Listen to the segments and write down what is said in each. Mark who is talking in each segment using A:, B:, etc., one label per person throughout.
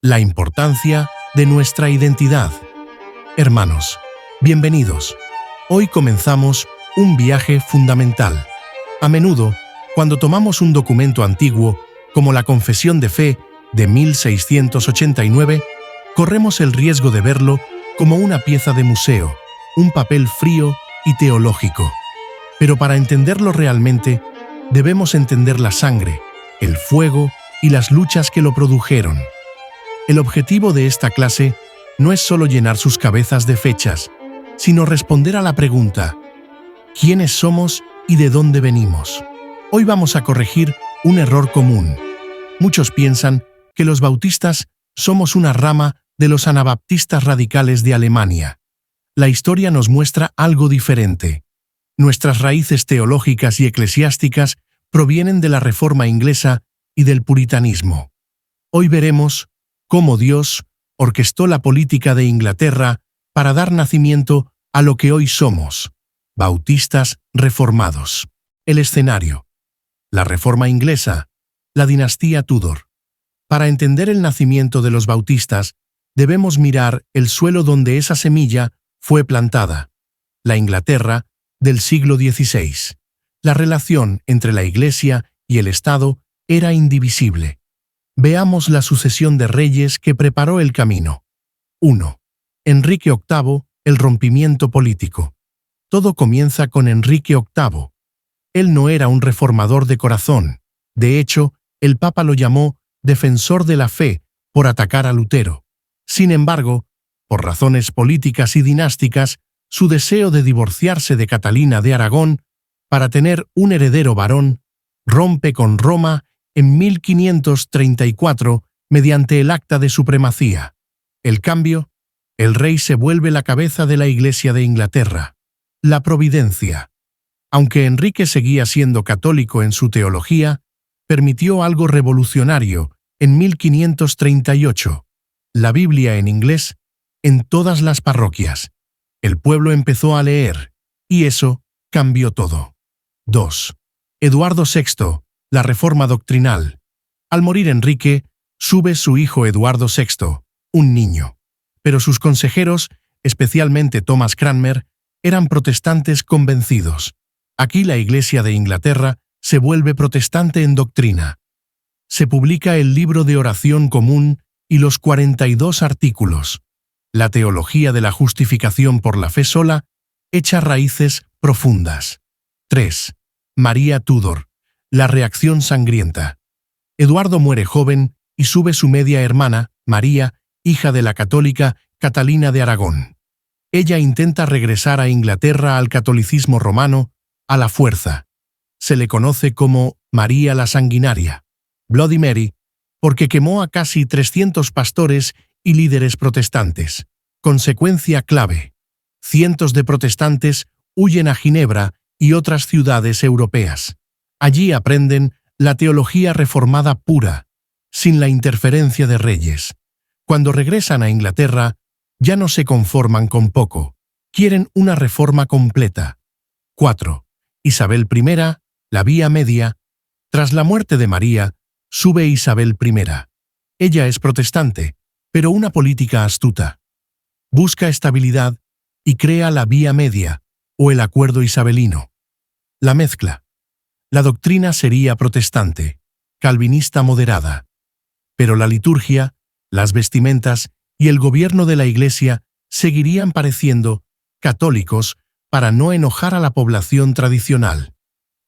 A: La importancia de nuestra identidad. Hermanos, bienvenidos. Hoy comenzamos un viaje fundamental. A menudo, cuando tomamos un documento antiguo, como la Confesión de Fe de 1689, corremos el riesgo de verlo como una pieza de museo, un papel frío y teológico. Pero para entenderlo realmente, debemos entender la sangre, el fuego y las luchas que lo produjeron. El objetivo de esta clase no es solo llenar sus cabezas de fechas, sino responder a la pregunta: ¿quiénes somos y de dónde venimos? Hoy vamos a corregir un error común. Muchos piensan que los bautistas somos una rama de los anabaptistas radicales de Alemania. La historia nos muestra algo diferente. Nuestras raíces teológicas y eclesiásticas provienen de la Reforma inglesa y del puritanismo. Hoy veremos cómo Dios orquestó la política de Inglaterra para dar nacimiento a lo que hoy somos, bautistas reformados. El escenario: la Reforma inglesa, la dinastía Tudor. Para entender el nacimiento de los bautistas, debemos mirar el suelo donde esa semilla fue plantada, la Inglaterra del siglo XVI. La relación entre la Iglesia y el Estado era indivisible. Veamos la sucesión de reyes que preparó el camino. 1. Enrique VIII, el rompimiento político. Todo comienza con Enrique VIII. Él no era un reformador de corazón. De hecho, el Papa lo llamó defensor de la fe por atacar a Lutero. Sin embargo, por razones políticas y dinásticas, su deseo de divorciarse de Catalina de Aragón para tener un heredero varón rompe con Roma en 1534 mediante el Acta de Supremacía. El cambio: el rey se vuelve la cabeza de la Iglesia de Inglaterra. La providencia. Aunque Enrique seguía siendo católico en su teología, permitió algo revolucionario en 1538. La Biblia en inglés en todas las parroquias. El pueblo empezó a leer, y eso cambió todo. 2. Eduardo VI, la reforma doctrinal. Al morir Enrique, sube su hijo Eduardo VI, un niño. Pero sus consejeros, especialmente Thomas Cranmer, eran protestantes convencidos. Aquí la Iglesia de Inglaterra se vuelve protestante en doctrina. Se publica el Libro de Oración Común y los 42 artículos. La teología de la justificación por la fe sola echa raíces profundas. 3. María Tudor, la reacción sangrienta. Eduardo muere joven y sube su media hermana, María, hija de la católica Catalina de Aragón. Ella intenta regresar a Inglaterra al catolicismo romano a la fuerza. Se le conoce como María la Sanguinaria, Bloody Mary, porque quemó a casi 300 pastores y líderes protestantes. Consecuencia clave: cientos de protestantes huyen a Ginebra y otras ciudades europeas. Allí aprenden la teología reformada pura, sin la interferencia de reyes. Cuando regresan a Inglaterra, ya no se conforman con poco, quieren una reforma completa. 4. Isabel I, la Vía Media. Tras la muerte de María, sube Isabel I. Ella es protestante, pero una política astuta. Busca estabilidad y crea la Vía Media, o el Acuerdo Isabelino. La mezcla. La doctrina sería protestante, calvinista moderada. Pero la liturgia, las vestimentas y el gobierno de la Iglesia seguirían pareciendo católicos para no enojar a la población tradicional.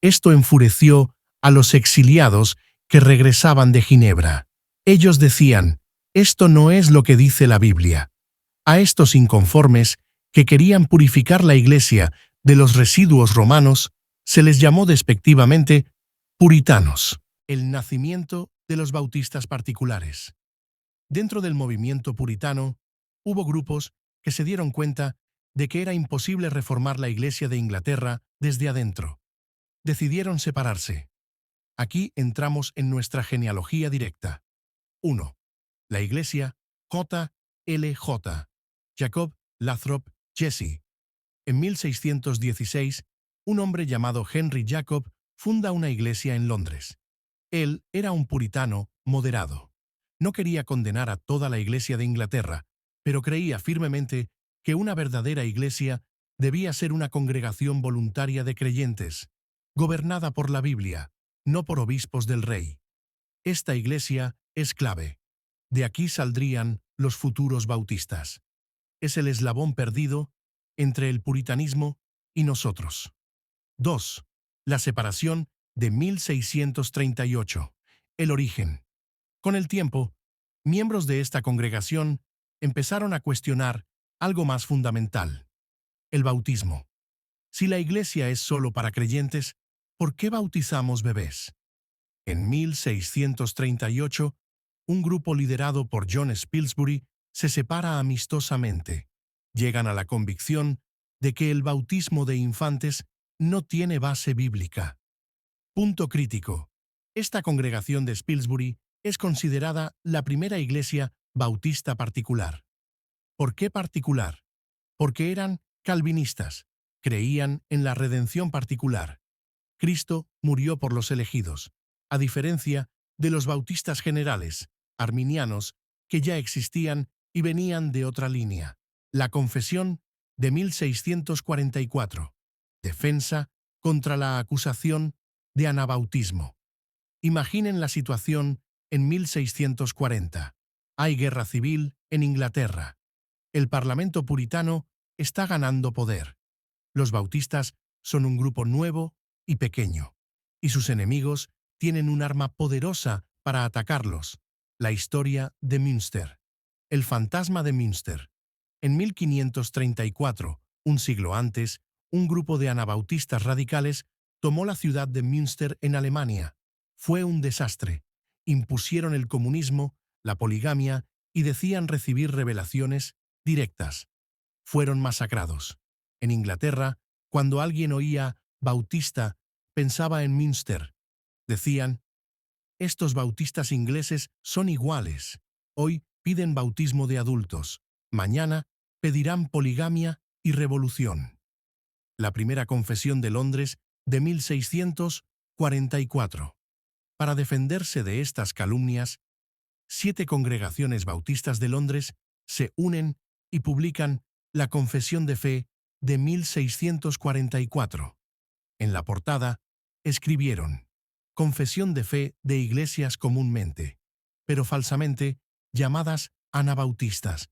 A: Esto enfureció a los exiliados que regresaban de Ginebra. Ellos decían: esto no es lo que dice la Biblia. A estos inconformes, que querían purificar la Iglesia de los residuos romanos, se les llamó despectivamente puritanos. El nacimiento de los bautistas particulares. Dentro del movimiento puritano, hubo grupos que se dieron cuenta de que era imposible reformar la Iglesia de Inglaterra desde adentro. Decidieron separarse. Aquí entramos en nuestra genealogía directa. 1. La Iglesia J.L.J. Jacob Lathrop Jesse. En 1616, un hombre llamado Henry Jacob funda una iglesia en Londres. Él era un puritano moderado. No quería condenar a toda la Iglesia de Inglaterra, pero creía firmemente que una verdadera Iglesia debía ser una congregación voluntaria de creyentes, gobernada por la Biblia, no por obispos del rey. Esta Iglesia es clave. De aquí saldrían los futuros bautistas. Es el eslabón perdido entre el puritanismo y nosotros. 2. La separación de 1638. El origen. Con el tiempo, miembros de esta congregación empezaron a cuestionar algo más fundamental: el bautismo. Si la Iglesia es solo para creyentes, ¿por qué bautizamos bebés? En 1638, un grupo liderado por John Spilsbury se separa amistosamente. Llegan a la convicción de que el bautismo de infantes no tiene base bíblica. Punto crítico. Esta congregación de Spilsbury es considerada la primera iglesia bautista particular. ¿Por qué particular? Porque eran calvinistas, creían en la redención particular. Cristo murió por los elegidos, a diferencia de los bautistas generales, arminianos, que ya existían y venían de otra línea. La Confesión de 1644. Defensa contra la acusación de anabautismo. Imaginen la situación en 1640. Hay guerra civil en Inglaterra. El Parlamento puritano está ganando poder. Los bautistas son un grupo nuevo y pequeño, y sus enemigos tienen un arma poderosa para atacarlos: la historia de Münster. El fantasma de Münster. En 1534, un siglo antes, un grupo de anabautistas radicales tomó la ciudad de Münster en Alemania. Fue un desastre. Impusieron el comunismo, la poligamia y decían recibir revelaciones directas. Fueron masacrados. En Inglaterra, cuando alguien oía bautista, pensaba en Münster. Decían: estos bautistas ingleses son iguales. Hoy piden bautismo de adultos. Mañana pedirán poligamia y revolución. La primera confesión de Londres de 1644. Para defenderse de estas calumnias, 7 congregaciones bautistas de Londres se unen y publican la Confesión de Fe de 1644. En la portada escribieron: Confesión de Fe de iglesias comúnmente, pero falsamente llamadas anabautistas.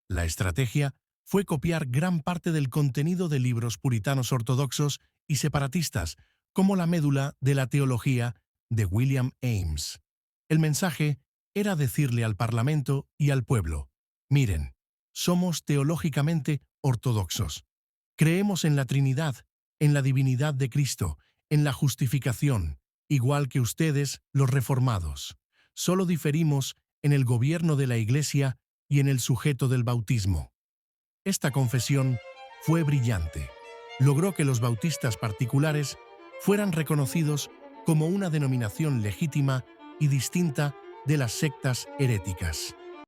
A: La estrategia fue copiar gran parte del contenido de libros puritanos ortodoxos y separatistas, como la médula de la teología de William Ames. El mensaje era decirle al Parlamento y al pueblo: miren, somos teológicamente ortodoxos. Creemos en la Trinidad, en la divinidad de Cristo, en la justificación, igual que ustedes, los reformados. Solo diferimos en el gobierno de la Iglesia y en el sujeto del bautismo. Esta confesión fue brillante. Logró que los bautistas particulares fueran reconocidos como una denominación legítima y distinta de las sectas heréticas.